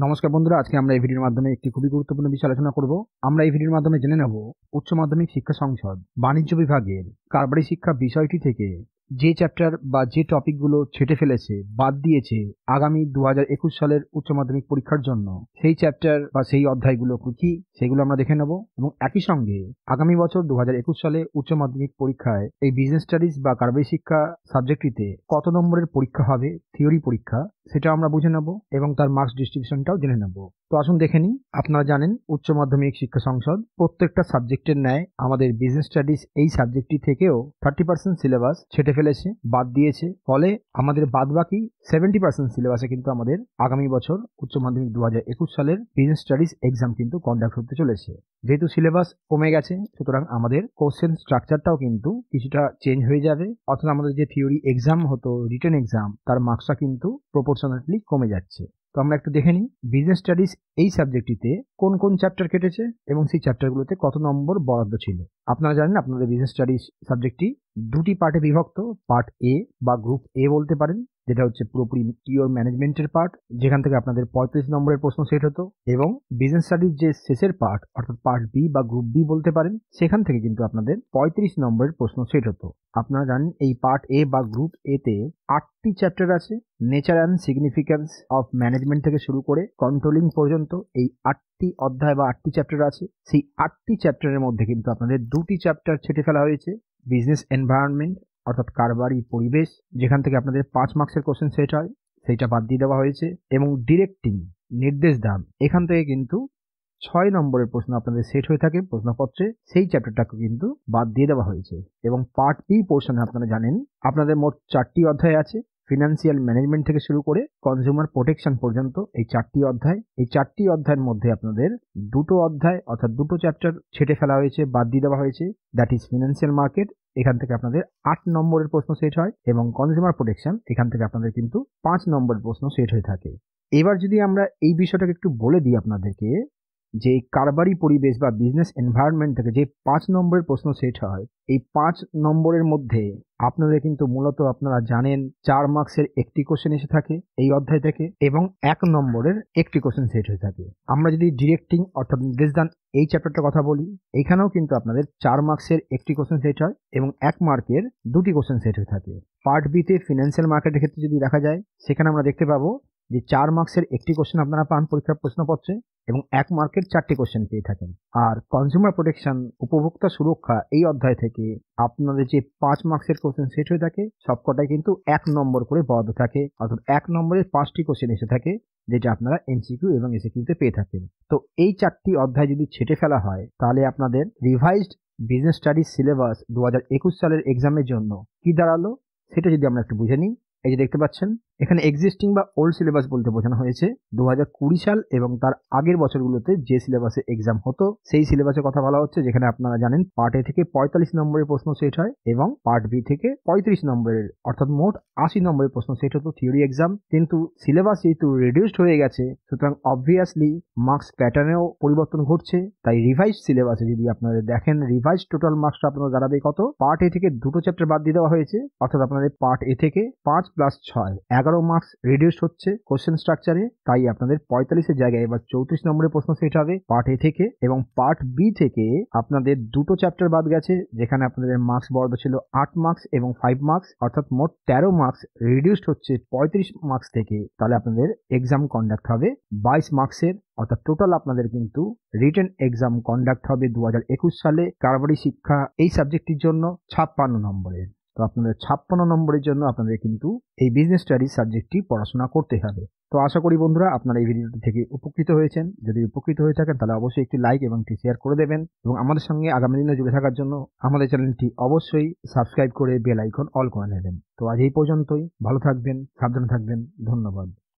নমস্কার বন্ধুরা, আজকে আমরা এই ভিডিওর মাধ্যমে একটি খুবই গুরুত্বপূর্ণ বিষয় আলোচনা করব। আমরা এই ভিডিওর মাধ্যমে জেনে নেব উচ্চ মাধ্যমিক শিক্ষা সংসদ বাণিজ্য বিভাগের কারবারি শিক্ষা বিষয়টি থেকে যে চ্যাপ্টার বা যে টপিকগুলো ছেটে ফেলেছে, বাদ দিয়েছে আগামী 2021 সালের উচ্চ মাধ্যমিক পরীক্ষার জন্য, সেই চ্যাপ্টার বা সেই অধ্যায়গুলো কি সেগুলো আমরা দেখে নেব। এবং একই সঙ্গে আগামী বছর 2021 সালে উচ্চ মাধ্যমিক পরীক্ষায় এই বিজনেস স্টাডিজ বা কারবারি শিক্ষা সাবজেক্টটিতে কত নম্বরের পরীক্ষা হবে, থিওরি পরীক্ষা, সেটা আমরা বুঝে নেব এবং তার মার্কস ডিস্ট্রিবিউশনটাও জেনে নেব। তো আসুন দেখে নিই। আপনারা জানেন উচ্চ মাধ্যমিক শিক্ষা সংসদ প্রত্যেকটা সাবজেক্টের ন্যায় আমাদের বিজনেস স্টাডিজ এই সাবজেক্টটি থেকেও 30% সিলেবাস ছেটে ফেলেছে, বাদ দিয়েছে। ফলে আমাদের বাদ বাকি 70% সিলেবাসে কিন্তু আমাদের আগামী বছর উচ্চ মাধ্যমিক 2021 সালের বিজনেস স্টাডিজ এক্সাম কিন্তু কন্ডাক্ট হতে চলেছে। যেহেতু সিলেবাস কমে গেছে, সুতরাং আমাদের কোশ্চেন স্ট্রাকচারটাও কিন্তু কিছুটা চেঞ্জ হয়ে যাবে। অর্থাৎ আমাদের যে থিওরি এক্সাম হতো, রিটেন এক্সাম, তার মার্কসটা কিন্তু প্রপোর্শনালি কমে যাচ্ছে। তো আমরা একটু দেখে নিই বিজনেস স্টাডিজ এই সাবজেক্টটিতে কোন কোন চ্যাপ্টার কেটেছে এবং সেই চ্যাপ্টারগুলোতে কত নম্বর বরাদ্দ ছিল। আপনারা জানেন আপনাদের বিজনেস স্টাডিজ সাবজেক্টটি দুটি পার্টে বিভক্ত। পার্ট এ বা গ্রুপ এ বলতে পারেন, যেটা হচ্ছে পুরোপুরি পিওর ম্যানেজমেন্টের পার্ট, যেখান থেকে আপনাদের 35 নম্বরের প্রশ্ন সেট হতো। এবং বিজনেস স্টাডিজ যে শেষের পার্ট, অর্থাৎ পার্ট বি বা গ্রুপ বি বলতে পারেন, সেখান থেকে কিন্তু আপনাদের 35 নম্বরের প্রশ্ন সেট হতো। আপনারা জানেন এই পার্ট এ বা গ্রুপ এতে 8টি চ্যাপ্টার আছে। Nature and significance of management থেকে শুরু করে কন্ট্রোলিং পর্যন্ত এই 8টি অধ্যায় বা 8টি চ্যাপ্টার আছে। সেই 8টি চ্যাপ্টারের মধ্যে কিন্তু আপনাদের 2টি চ্যাপ্টার ছেটে ফেলা হয়েছে। বিজনেস এনভায়রনমেন্ট অর্থাৎ কারবারি পরিবেশ, যেখান থেকে আপনাদের 5 মার্কসের কোশ্চেন সেট হয়, সেইটা বাদ দিয়ে দেওয়া হয়েছে। এবং ডিরেক্টিং, নির্দেশ দান, এখান থেকে কিন্তু 6 নম্বরের প্রশ্ন আপনাদের সেট হয়ে থাকে প্রশ্নপত্রে, সেই চ্যাপ্টারটাকে কিন্তু বাদ দিয়ে দেওয়া হয়েছে। এবং পার্ট বি পোর্শনে আপনারা জানেন আপনাদের মোট 4টি অধ্যায় আছে। ফিনান্সিয়াল ম্যানেজমেন্ট থেকে শুরু করে কনজিউমার প্রোটেকশন পর্যন্ত এই 4টি অধ্যায়। এই 4টি অধ্যায়ের মধ্যে আপনাদের 2টো অধ্যায় অর্থাৎ 2টো চ্যাপ্টার ছেটে ফেলা হয়েছে, বাদ দিয়ে দেওয়া হয়েছে। দ্যাট ইজ ফিনান্সিয়াল মার্কেট, এখান থেকে আপনাদের 8 নম্বরের প্রশ্ন সেট হয়। এবং কনজিউমার প্রোটেকশন, এখান থেকে আপনাদের কিন্তু 5 নম্বরের প্রশ্ন সেট হয়ে থাকে। এবার যদি আমরা এই বিষয়টাকে একটু বলে দিই আপনাদেরকে, যে কারবারি পরিবেশ বা বিজনেস এনভায়রনমেন্ট থেকে যে 5 নম্বরের প্রশ্ন সেট হয়, এই 5 নম্বরের মধ্যে আপনাদের কিন্তু মূলত আপনারা জানেন 4 মার্কসের একটি কোশ্চেন এসে থাকে এই অধ্যায় থেকে, এবং 1 নম্বরের একটি কোশ্চেন সেট হয়ে থাকে। আমরা যদি ডিরেক্টিং অর্থাৎ নির্দেশ দান এই চ্যাপ্টারটার কথা বলি, এখানেও কিন্তু আপনাদের 4 মার্কসের একটি কোশ্চেন সেট হয় এবং 1 মার্কের 2টি কোশ্চেন সেট হয়ে থাকে। পার্ট বিতে ফিনান্সিয়াল মার্কেটের ক্ষেত্রে যদি দেখা যায়, সেখানে আমরা দেখতে পাবো যে 4 মার্কসের একটি কোশ্চেন আপনারা পান পরীক্ষার প্রশ্নপত্রে এবং 1 মার্কের 4টি কোশ্চেন পেয়ে থাকেন। আর কনজিউমার প্রোটেকশন, উপভোক্তা সুরক্ষা, এই অধ্যায় থেকে আপনাদের যে 5 মার্কসের কোশ্চেন সেট হয়ে থাকে, সবকটাই কিন্তু 1 নম্বর করে বরাদ্দ থাকে। অর্থাৎ 1 নম্বরের 5টি কোশ্চেন এসে থাকে, যেটা আপনারা এমসিকিউ এবং এসিকিউতে পেয়ে থাকেন। তো এই 4টি অধ্যায় যদি ছেটে ফেলা হয়, তাহলে আপনাদের রিভাইজড বিজনেস স্টাডিজ সিলেবাস 2021 সালের এক্সামের জন্য কি দাঁড়ালো, সেটা যদি আমরা একটু বুঝে নিই। এই যে দেখতে পাচ্ছেন, এখানে এক্সিস্টিং বা ওল্ড সিলেবাস বলতে বোঝানো হয়েছে 2020 সাল এবং তার আগের বছরগুলোতে যে সিলেবাসে এক্সাম হতো সেই সিলেবাসের কথা বলা হচ্ছে, যেখানে আপনারা জানেন পার্ট এ থেকে 45 নম্বরের প্রশ্ন সেট হয় এবং পার্ট বি থেকে 35 নম্বরের, অর্থাৎ মোট 80 নম্বরের প্রশ্ন সেট হতো থিওরি এক্সাম। কিন্তু সিলেবাস যেহেতু রিডিউসড হয়ে গেছে, সুতরাং অবভিয়াসলি মার্কস প্যাটার্নেও পরিবর্তন ঘটছে। তাই রিভাইজ সিলেবাসে যদি আপনারা দেখেন, রিভাইজ টোটাল মার্কসটা আপনাদের দাঁড়াবে কত? পার্ট এ থেকে 2টো চ্যাপ্টার বাদ দিয়ে দেওয়া হয়েছে, অর্থাৎ আপনাদের পার্ট এ থেকে 5 + 6 11 মার্কস রিডিউস হচ্ছে কোশ্চেন স্ট্রাকচারে। তাই আপনাদের 45 এর জায়গায় এবার 34 নম্বরের প্রশ্ন সেট হবে পার্ট এ থেকে। এবং পার্ট বি থেকে আপনাদের 2টো চ্যাপ্টার বাদ গেছে, যেখানে আপনাদের মার্কস বরাদ্দ ছিল 8 মার্কস এবং 5 মার্কস, অর্থাৎ মোট 13 মার্কস রিডিউসড হচ্ছে 35 মার্কস থেকে। তাহলে আপনাদের এক্সাম কন্ডাক্ট হবে 22 মার্কসের, অর্থাৎ টোটাল আপনাদের কিন্তু রিটেন এক্সাম কন্ডাক্ট হবে 2021 সালে কারবারি শিক্ষা এই সাবজেক্টটির জন্য 56 নম্বরের। তো আপনাদের 56 নম্বরের জন্য আপনাদের কিন্তু এই বিজনেস স্টাডিজ সাবজেক্টটি পড়াশোনা করতে হবে। তো আশা করি বন্ধুরা আপনারা এই ভিডিওটি থেকে উপকৃত হয়েছেন। যদি উপকৃত হয়ে থাকেন তাহলে অবশ্যই একটি লাইক এবং একটি শেয়ার করে দেবেন, এবং আমাদের সঙ্গে আগামী দিনে জুড়ে থাকার জন্য আমাদের চ্যানেলটি অবশ্যই সাবস্ক্রাইব করে বেল আইকন অল করে নেবেন। তো আজ এই পর্যন্তই। ভালো থাকবেন, সাবধানে থাকবেন। ধন্যবাদ।